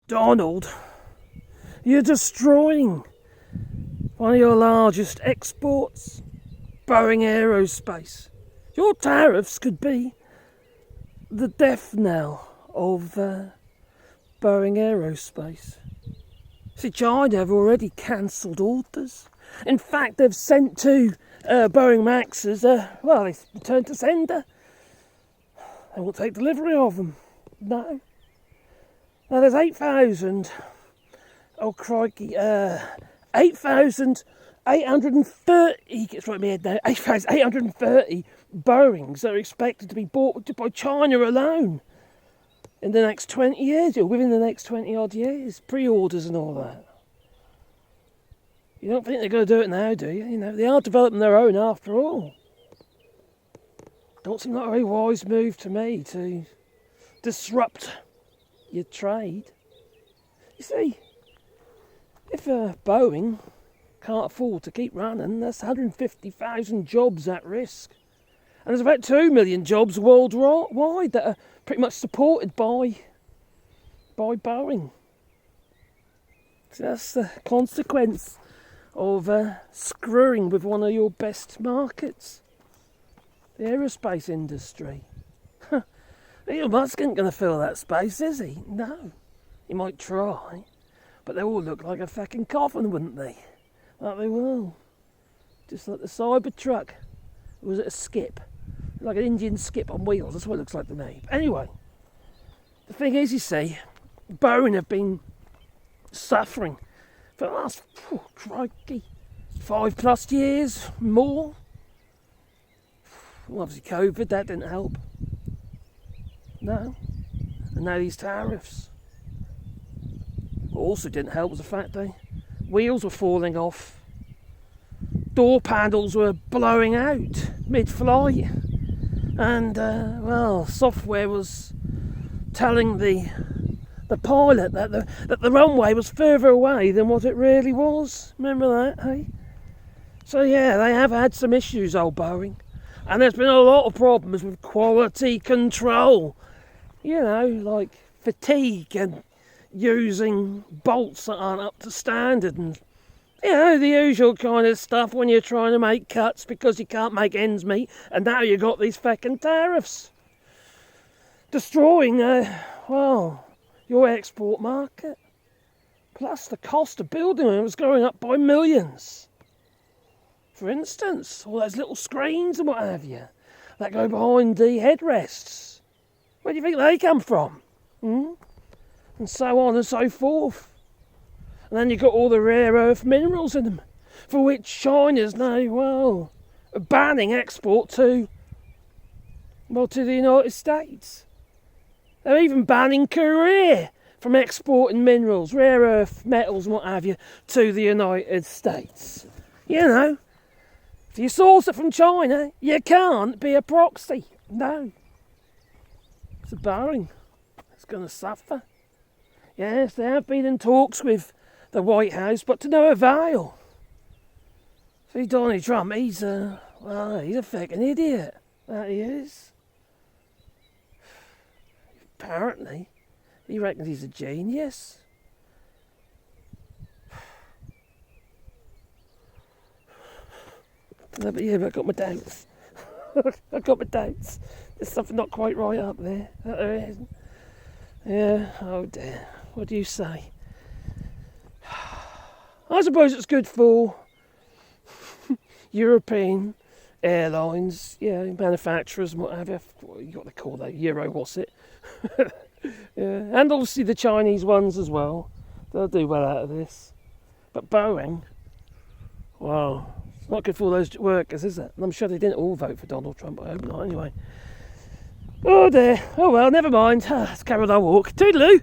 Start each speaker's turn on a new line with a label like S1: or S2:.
S1: Donald, you're destroying one of your largest exports, Boeing Aerospace. Your tariffs could be the death knell of Boeing Aerospace. See, China have already cancelled orders. In fact, they've sent two Boeing Maxes, they returned to sender. They won't take delivery of them. No. Now there's 8,000, 8,830, gets right in my head now, 8,830 Boeings that are expected to be bought by China alone in the next 20 years, or within the next 20 odd years, pre-orders and all that. You don't think they're going to do it now, do you? You know, they are developing their own after all. Don't seem like a very wise move to me to disrupt your trade. You see, if Boeing can't afford to keep running, that's 150,000 jobs at risk. And there's about 2 million jobs worldwide that are pretty much supported by Boeing. So that's the consequence of screwing with one of your best markets, the aerospace industry. Elon Musk ain't going to fill that space, is he? No. He might try, but they all look like a fucking coffin, wouldn't they? Like they will. Just like the Cybertruck. Or was it a skip? Like an Indian skip on wheels, that's what it looks like to me. But anyway, the thing is, you see, Boeing have been suffering for the last, crikey, 5+ years, more. Well, obviously COVID, that didn't help. No. And now these tariffs. What also didn't help was the fact that wheels were falling off. Door panels were blowing out mid-flight. And, software was telling the pilot that the runway was further away than what it really was. Remember that, hey? So yeah, they have had some issues, old Boeing. And there's been a lot of problems with quality control. You know, like fatigue and using bolts that aren't up to standard and, you know, the usual kind of stuff when you're trying to make cuts because you can't make ends meet, and now you've got these fucking tariffs. Destroying, your export market. Plus the cost of building them was going up by millions. For instance, all those little screens and what have you that go behind the headrests. Where do you think they come from? And so on and so forth. And then you've got all the rare earth minerals in them, for which China's now, banning export to the United States. They're even banning Korea from exporting minerals, rare earth metals and what have you, to the United States. You know, if you source it from China, you can't be a proxy. No. So Boeing is going to suffer. Yes, they have been in talks with the White House, but to no avail. See, Donald Trump, he's a fucking idiot. That he is. Apparently, he reckons he's a genius. No, but yeah, I've got my doubts. I've got my doubts. There's something not quite right up there. There isn't. Yeah, oh dear. What do you say? I suppose it's good for European airlines, manufacturers and what have you. What you got to call that? Euro, what's it? Yeah, and obviously the Chinese ones as well. They'll do well out of this. But Boeing, wow, it's not good for all those workers, is it? And I'm sure they didn't all vote for Donald Trump. I hope not, anyway. Oh dear. Oh well, never mind. Let's carry on our walk. Toodaloo.